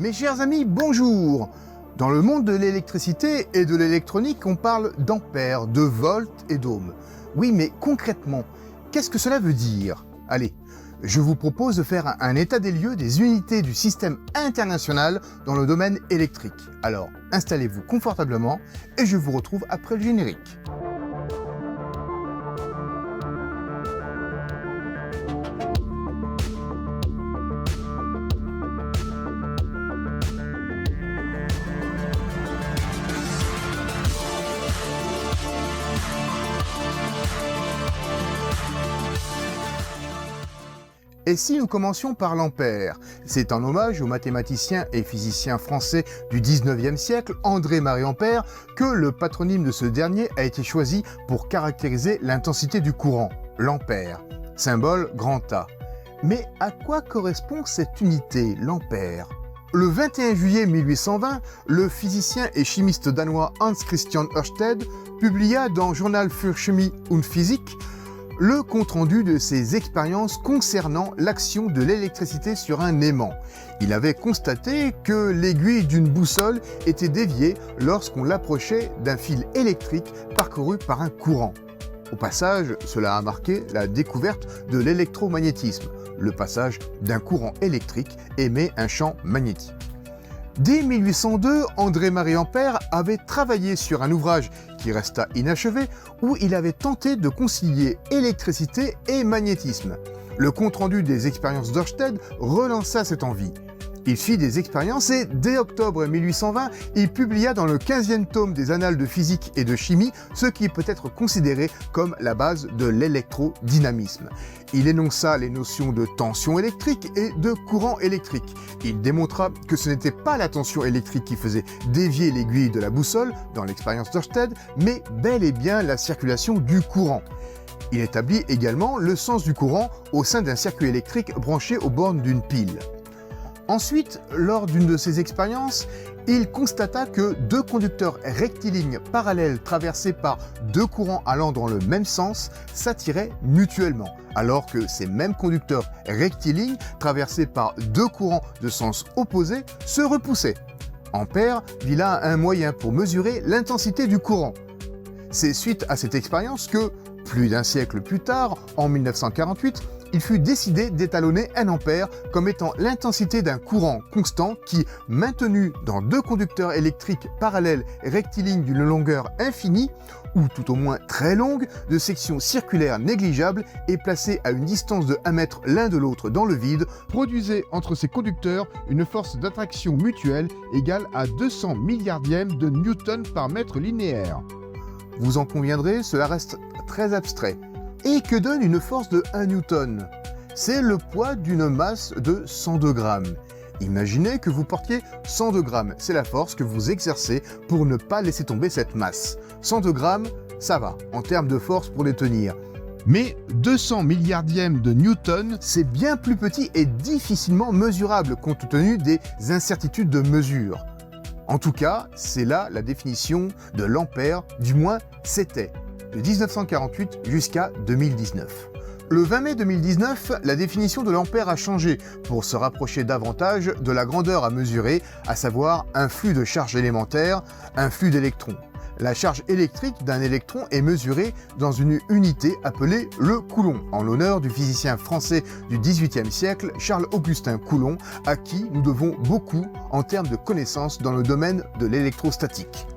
Mes chers amis, bonjour! Dans le monde de l'électricité et de l'électronique, on parle d'ampères, de volts et d'ohms. Oui, mais concrètement, qu'est-ce que cela veut dire? Allez, je vous propose de faire un état des lieux des unités du système international dans le domaine électrique. Alors, installez-vous confortablement et je vous retrouve après le générique. Et si nous commencions par l'ampère? C'est un hommage au mathématicien et physicien français du 19e siècle, André-Marie Ampère, que le patronyme de ce dernier a été choisi pour caractériser l'intensité du courant, l'ampère, symbole grand A. Mais à quoi correspond cette unité, l'ampère? Le 21 juillet 1820, le physicien et chimiste danois Hans Christian Ørsted publia dans Journal für Chemie und Physik le compte-rendu de ses expériences concernant l'action de l'électricité sur un aimant. Il avait constaté que l'aiguille d'une boussole était déviée lorsqu'on l'approchait d'un fil électrique parcouru par un courant. Au passage, cela a marqué la découverte de l'électromagnétisme. Le passage d'un courant électrique émet un champ magnétique. Dès 1802, André-Marie Ampère avait travaillé sur un ouvrage qui resta inachevé où il avait tenté de concilier électricité et magnétisme. Le compte-rendu des expériences d'Ørsted relança cette envie. Il fit des expériences et, dès octobre 1820, il publia dans le 15e tome des Annales de physique et de chimie ce qui peut être considéré comme la base de l'électrodynamisme. Il énonça les notions de tension électrique et de courant électrique. Il démontra que ce n'était pas la tension électrique qui faisait dévier l'aiguille de la boussole dans l'expérience d'Ørsted, mais bel et bien la circulation du courant. Il établit également le sens du courant au sein d'un circuit électrique branché aux bornes d'une pile. Ensuite, lors d'une de ses expériences, il constata que deux conducteurs rectilignes parallèles traversés par deux courants allant dans le même sens s'attiraient mutuellement, alors que ces mêmes conducteurs rectilignes traversés par deux courants de sens opposé se repoussaient. Ampère vit là un moyen pour mesurer l'intensité du courant. C'est suite à cette expérience que, plus d'un siècle plus tard, en 1948, il fut décidé d'étalonner un ampère comme étant l'intensité d'un courant constant qui, maintenu dans deux conducteurs électriques parallèles rectilignes d'une longueur infinie, ou tout au moins très longue, de section circulaire négligeable et placée à une distance de 1 mètre l'un de l'autre dans le vide, produisait entre ces conducteurs une force d'attraction mutuelle égale à 200 milliardièmes de newton par mètre linéaire. Vous en conviendrez, cela reste très abstrait. Et que donne une force de 1 newton? C'est le poids d'une masse de 102 grammes. Imaginez que vous portiez 102 grammes, c'est la force que vous exercez pour ne pas laisser tomber cette masse. 102 grammes, ça va, en termes de force pour les tenir. Mais 200 milliardièmes de newton, c'est bien plus petit et difficilement mesurable compte tenu des incertitudes de mesure. En tout cas, c'est là la définition de l'ampère, du moins c'était, de 1948 jusqu'à 2019. Le 20 mai 2019, la définition de l'ampère a changé pour se rapprocher davantage de la grandeur à mesurer, à savoir un flux de charge élémentaire, un flux d'électrons. La charge électrique d'un électron est mesurée dans une unité appelée le coulomb, en l'honneur du physicien français du XVIIIe siècle, Charles-Augustin Coulomb, à qui nous devons beaucoup en termes de connaissances dans le domaine de l'électrostatique.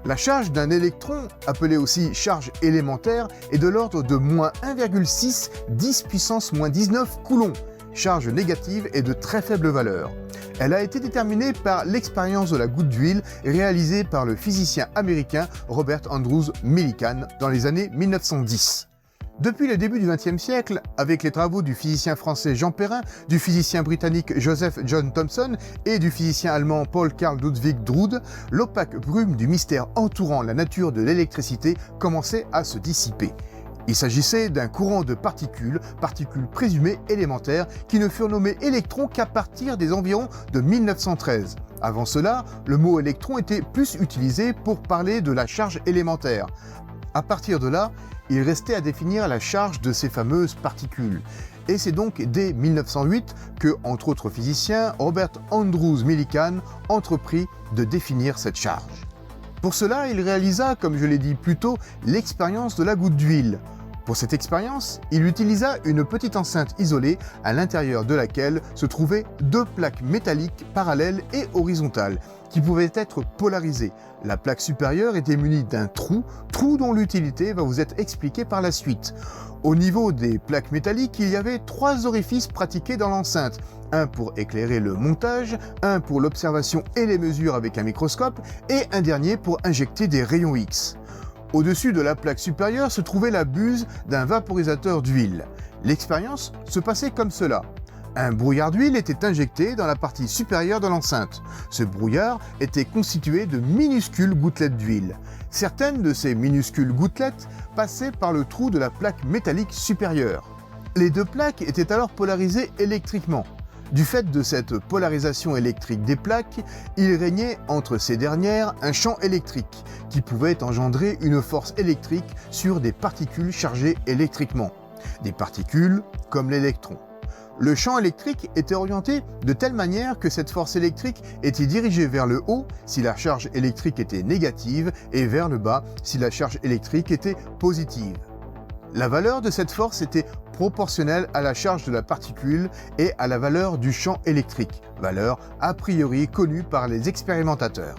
La charge d'un électron, appelée aussi charge élémentaire, est de l'ordre de moins 1,6 10 puissance moins 19 coulombs, charge négative et de très faible valeur. Elle a été déterminée par l'expérience de la goutte d'huile réalisée par le physicien américain Robert Andrews Millikan dans les années 1910. Depuis le début du XXe siècle, avec les travaux du physicien français Jean Perrin, du physicien britannique Joseph John Thomson et du physicien allemand Paul Carl Ludwig Drude, l'opaque brume du mystère entourant la nature de l'électricité commençait à se dissiper. Il s'agissait d'un courant de particules présumées élémentaires, qui ne furent nommées électrons qu'à partir des environs de 1913. Avant cela, le mot électron était plus utilisé pour parler de la charge élémentaire. À partir de là, il restait à définir la charge de ces fameuses particules. Et c'est donc dès 1908 que, entre autres physiciens, Robert Andrews Millikan entreprit de définir cette charge. Pour cela, il réalisa, comme je l'ai dit plus tôt, l'expérience de la goutte d'huile. Pour cette expérience, il utilisa une petite enceinte isolée à l'intérieur de laquelle se trouvaient deux plaques métalliques parallèles et horizontales qui pouvaient être polarisées. La plaque supérieure était munie d'un trou dont l'utilité va vous être expliquée par la suite. Au niveau des plaques métalliques, il y avait trois orifices pratiqués dans l'enceinte. Un pour éclairer le montage, un pour l'observation et les mesures avec un microscope, et un dernier pour injecter des rayons X. Au-dessus de la plaque supérieure se trouvait la buse d'un vaporisateur d'huile. L'expérience se passait comme cela. Un brouillard d'huile était injecté dans la partie supérieure de l'enceinte. Ce brouillard était constitué de minuscules gouttelettes d'huile. Certaines de ces minuscules gouttelettes passaient par le trou de la plaque métallique supérieure. Les deux plaques étaient alors polarisées électriquement. Du fait de cette polarisation électrique des plaques, il régnait entre ces dernières un champ électrique qui pouvait engendrer une force électrique sur des particules chargées électriquement. Des particules comme l'électron. Le champ électrique était orienté de telle manière que cette force électrique était dirigée vers le haut si la charge électrique était négative et vers le bas si la charge électrique était positive. La valeur de cette force était proportionnelle à la charge de la particule et à la valeur du champ électrique, valeur a priori connue par les expérimentateurs.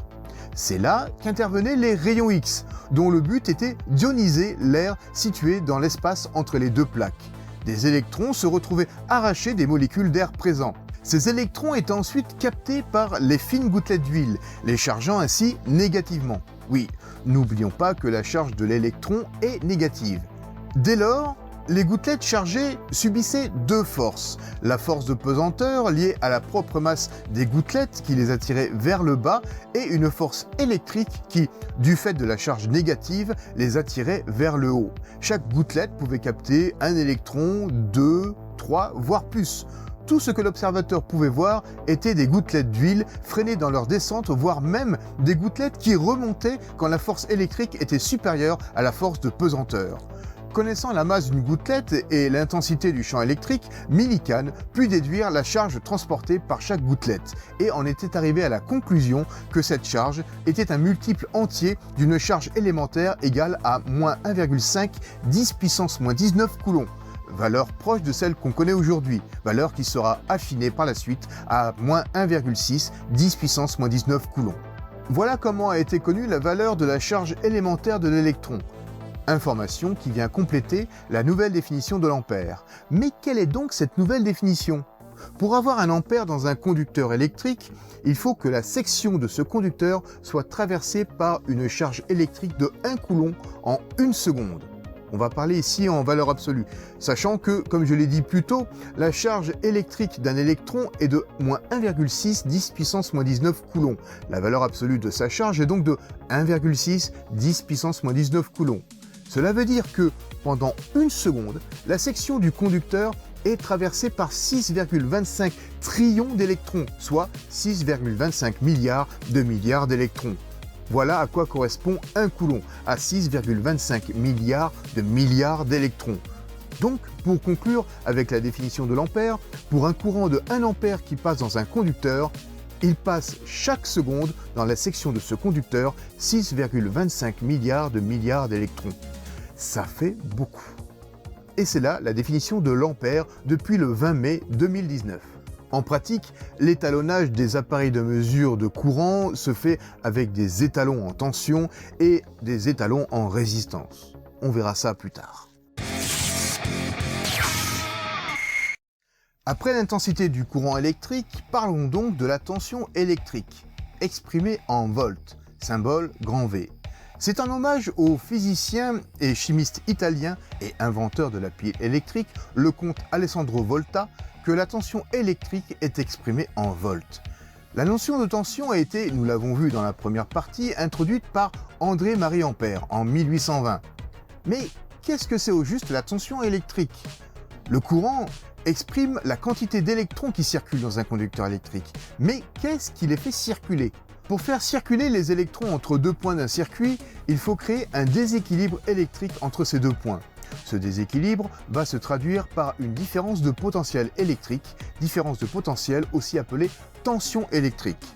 C'est là qu'intervenaient les rayons X, dont le but était d'ioniser l'air situé dans l'espace entre les deux plaques. Des électrons se retrouvaient arrachés des molécules d'air présents. Ces électrons étaient ensuite captés par les fines gouttelettes d'huile, les chargeant ainsi négativement. Oui, n'oublions pas que la charge de l'électron est négative. Dès lors, les gouttelettes chargées subissaient deux forces. La force de pesanteur liée à la propre masse des gouttelettes qui les attirait vers le bas et une force électrique qui, du fait de la charge négative, les attirait vers le haut. Chaque gouttelette pouvait capter un électron, 2, 3, voire plus. Tout ce que l'observateur pouvait voir étaient des gouttelettes d'huile freinées dans leur descente, voire même des gouttelettes qui remontaient quand la force électrique était supérieure à la force de pesanteur. Connaissant la masse d'une gouttelette et l'intensité du champ électrique, Millikan put déduire la charge transportée par chaque gouttelette et en était arrivé à la conclusion que cette charge était un multiple entier d'une charge élémentaire égale à moins 1,5 10 puissance moins 19 coulombs. Valeur proche de celle qu'on connaît aujourd'hui, valeur qui sera affinée par la suite à moins 1,6 10 puissance moins 19 coulombs. Voilà comment a été connue la valeur de la charge élémentaire de l'électron. Information qui vient compléter la nouvelle définition de l'ampère. Mais quelle est donc cette nouvelle définition ? Pour avoir un ampère dans un conducteur électrique, il faut que la section de ce conducteur soit traversée par une charge électrique de 1 coulomb en 1 seconde. On va parler ici en valeur absolue, sachant que, comme je l'ai dit plus tôt, la charge électrique d'un électron est de moins 1,6 10 puissance moins 19 coulombs. La valeur absolue de sa charge est donc de 1,6 10 puissance moins 19 coulombs. Cela veut dire que, pendant 1 seconde, la section du conducteur est traversée par 6,25 trillions d'électrons, soit 6,25 milliards d'électrons. Voilà à quoi correspond 1 coulomb, à 6,25 milliards d'électrons. Donc, pour conclure avec la définition de l'ampère, pour un courant de 1 ampère qui passe dans un conducteur, il passe chaque seconde dans la section de ce conducteur 6,25 milliards d'électrons. Ça fait beaucoup. Et c'est là la définition de l'ampère depuis le 20 mai 2019. En pratique, l'étalonnage des appareils de mesure de courant se fait avec des étalons en tension et des étalons en résistance. On verra ça plus tard. Après l'intensité du courant électrique, parlons donc de la tension électrique, exprimée en volts, symbole grand V. C'est un hommage au physicien et chimiste italien et inventeur de la pile électrique, le comte Alessandro Volta, que la tension électrique est exprimée en volts. La notion de tension a été, nous l'avons vu dans la première partie, introduite par André-Marie Ampère en 1820. Mais qu'est-ce que c'est au juste la tension électrique ? Le courant exprime la quantité d'électrons qui circulent dans un conducteur électrique. Mais qu'est-ce qui les fait circuler ? Pour faire circuler les électrons entre deux points d'un circuit, il faut créer un déséquilibre électrique entre ces deux points. Ce déséquilibre va se traduire par une différence de potentiel électrique, différence de potentiel aussi appelée tension électrique.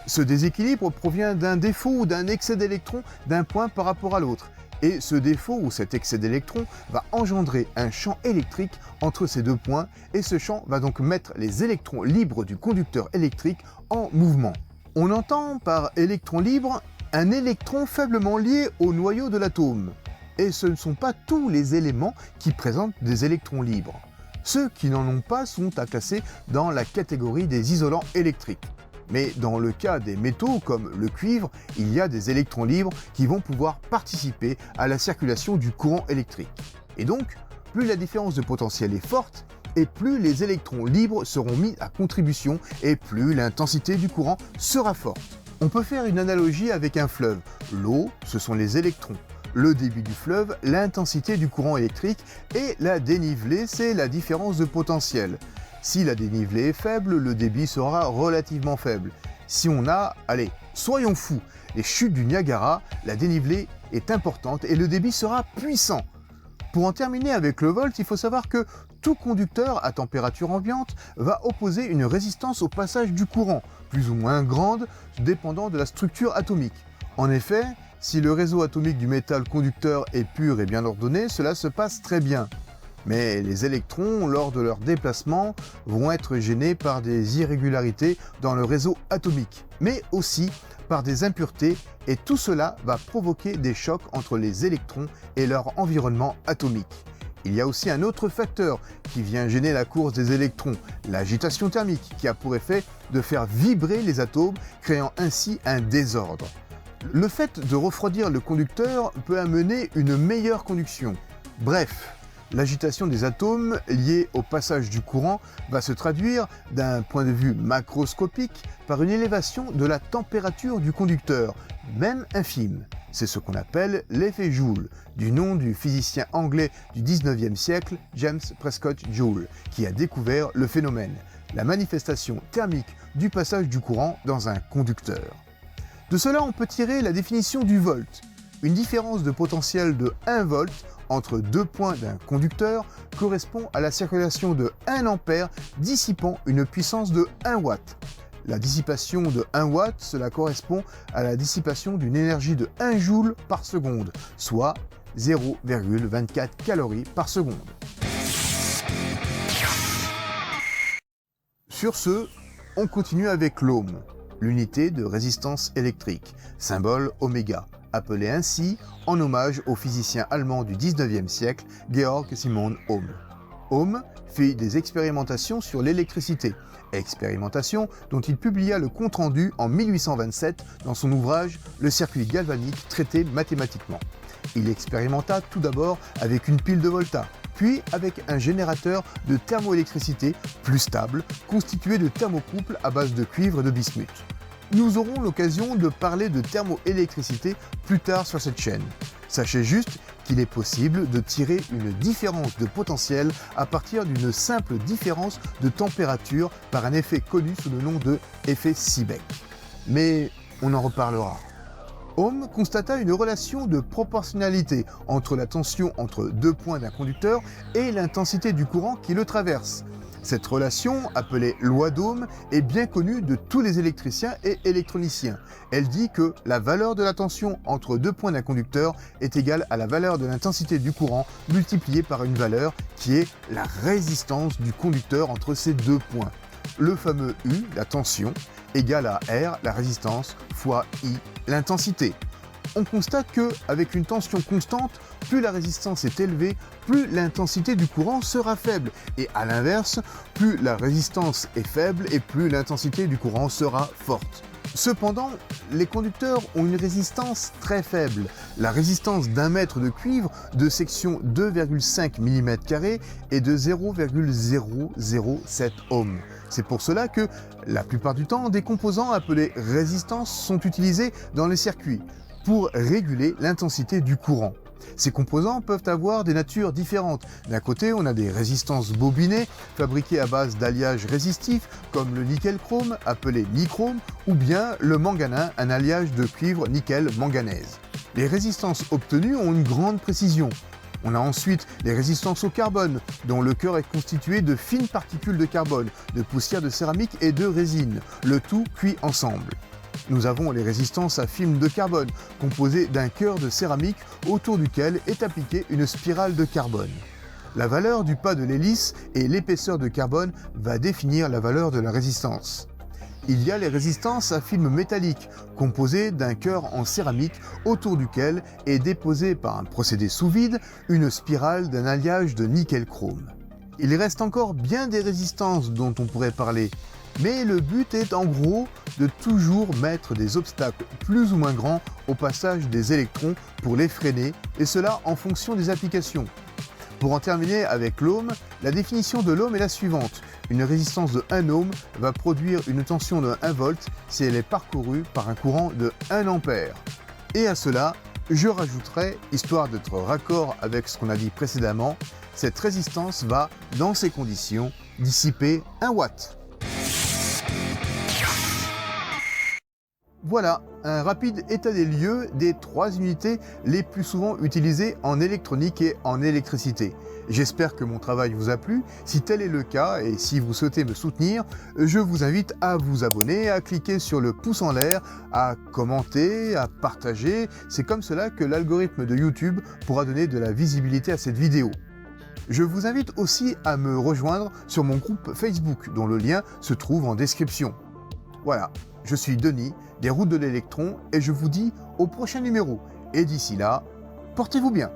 Ce déséquilibre provient d'un défaut ou d'un excès d'électrons d'un point par rapport à l'autre. Et ce défaut ou cet excès d'électrons va engendrer un champ électrique entre ces deux points et ce champ va donc mettre les électrons libres du conducteur électrique en mouvement. On entend par électron libre un électron faiblement lié au noyau de l'atome. Et ce ne sont pas tous les éléments qui présentent des électrons libres. Ceux qui n'en ont pas sont à classer dans la catégorie des isolants électriques. Mais dans le cas des métaux comme le cuivre, il y a des électrons libres qui vont pouvoir participer à la circulation du courant électrique. Et donc, plus la différence de potentiel est forte, et plus les électrons libres seront mis à contribution et plus l'intensité du courant sera forte. On peut faire une analogie avec un fleuve. L'eau, ce sont les électrons. Le débit du fleuve, l'intensité du courant électrique et la dénivelée, c'est la différence de potentiel. Si la dénivelée est faible, le débit sera relativement faible. Si on a, allez, soyons fous, les chutes du Niagara, la dénivelée est importante et le débit sera puissant. Pour en terminer avec le volt, il faut savoir que tout conducteur à température ambiante va opposer une résistance au passage du courant, plus ou moins grande, dépendant de la structure atomique. En effet, si le réseau atomique du métal conducteur est pur et bien ordonné, cela se passe très bien. Mais les électrons, lors de leur déplacement, vont être gênés par des irrégularités dans le réseau atomique, mais aussi par des impuretés, et tout cela va provoquer des chocs entre les électrons et leur environnement atomique. Il y a aussi un autre facteur qui vient gêner la course des électrons, l'agitation thermique, qui a pour effet de faire vibrer les atomes, créant ainsi un désordre. Le fait de refroidir le conducteur peut amener une meilleure conduction. Bref, l'agitation des atomes liée au passage du courant va se traduire, d'un point de vue macroscopique, par une élévation de la température du conducteur, même infime. C'est ce qu'on appelle l'effet Joule, du nom du physicien anglais du 19e siècle, James Prescott Joule, qui a découvert le phénomène, la manifestation thermique du passage du courant dans un conducteur. De cela, on peut tirer la définition du volt. Une différence de potentiel de 1 volt entre deux points d'un conducteur correspond à la circulation de 1 ampère dissipant une puissance de 1 watt. La dissipation de 1 watt, cela correspond à la dissipation d'une énergie de 1 joule par seconde, soit 0,24 calories par seconde. Sur ce, on continue avec l'ohm, l'unité de résistance électrique, symbole oméga, appelé ainsi en hommage au physicien allemand du 19e siècle, Georg Simon Ohm. Ohm fit des expérimentations sur l'électricité, expérimentations dont il publia le compte-rendu en 1827 dans son ouvrage « Le circuit galvanique traité mathématiquement ». Il expérimenta tout d'abord avec une pile de volta, puis avec un générateur de thermoélectricité plus stable, constitué de thermocouples à base de cuivre et de bismuth. Nous aurons l'occasion de parler de thermoélectricité plus tard sur cette chaîne. Sachez juste qu'il est possible de tirer une différence de potentiel à partir d'une simple différence de température par un effet connu sous le nom de effet Seebeck. Mais on en reparlera. Ohm constata une relation de proportionnalité entre la tension entre deux points d'un conducteur et l'intensité du courant qui le traverse. Cette relation, appelée loi d'Ohm, est bien connue de tous les électriciens et électroniciens. Elle dit que la valeur de la tension entre deux points d'un conducteur est égale à la valeur de l'intensité du courant multipliée par une valeur qui est la résistance du conducteur entre ces deux points. Le fameux U, la tension, égale à R, la résistance, fois I, l'intensité. On constate qu'avec une tension constante, plus la résistance est élevée, plus l'intensité du courant sera faible. Et à l'inverse, plus la résistance est faible et plus l'intensité du courant sera forte. Cependant, les conducteurs ont une résistance très faible. La résistance d'un mètre de cuivre de section 2,5 mm² est de 0,007 ohms. C'est pour cela que, la plupart du temps, des composants appelés résistances sont utilisés dans les circuits pour réguler l'intensité du courant. Ces composants peuvent avoir des natures différentes. D'un côté, on a des résistances bobinées, fabriquées à base d'alliages résistifs, comme le nickel-chrome, appelé nichrome, ou bien le manganin, un alliage de cuivre nickel-manganèse. Les résistances obtenues ont une grande précision. On a ensuite les résistances au carbone, dont le cœur est constitué de fines particules de carbone, de poussière de céramique et de résine, le tout cuit ensemble. Nous avons les résistances à film de carbone, composées d'un cœur de céramique autour duquel est appliquée une spirale de carbone. La valeur du pas de l'hélice et l'épaisseur de carbone va définir la valeur de la résistance. Il y a les résistances à film métallique, composées d'un cœur en céramique autour duquel est déposée par un procédé sous vide une spirale d'un alliage de nickel-chrome. Il reste encore bien des résistances dont on pourrait parler, mais le but est en gros de toujours mettre des obstacles plus ou moins grands au passage des électrons pour les freiner, et cela en fonction des applications. Pour en terminer avec l'ohm, la définition de l'ohm est la suivante. Une résistance de 1 ohm va produire une tension de 1 volt si elle est parcourue par un courant de 1 ampère. Et à cela, je rajouterai, histoire d'être raccord avec ce qu'on a dit précédemment, cette résistance va, dans ces conditions, dissiper 1 watt. Voilà, un rapide état des lieux des 3 unités les plus souvent utilisées en électronique et en électricité. J'espère que mon travail vous a plu. Si tel est le cas et si vous souhaitez me soutenir, je vous invite à vous abonner, à cliquer sur le pouce en l'air, à commenter, à partager. C'est comme cela que l'algorithme de YouTube pourra donner de la visibilité à cette vidéo. Je vous invite aussi à me rejoindre sur mon groupe Facebook dont le lien se trouve en description. Voilà, je suis Denis, des Routes de l'électron, et je vous dis au prochain numéro. Et d'ici là, portez-vous bien.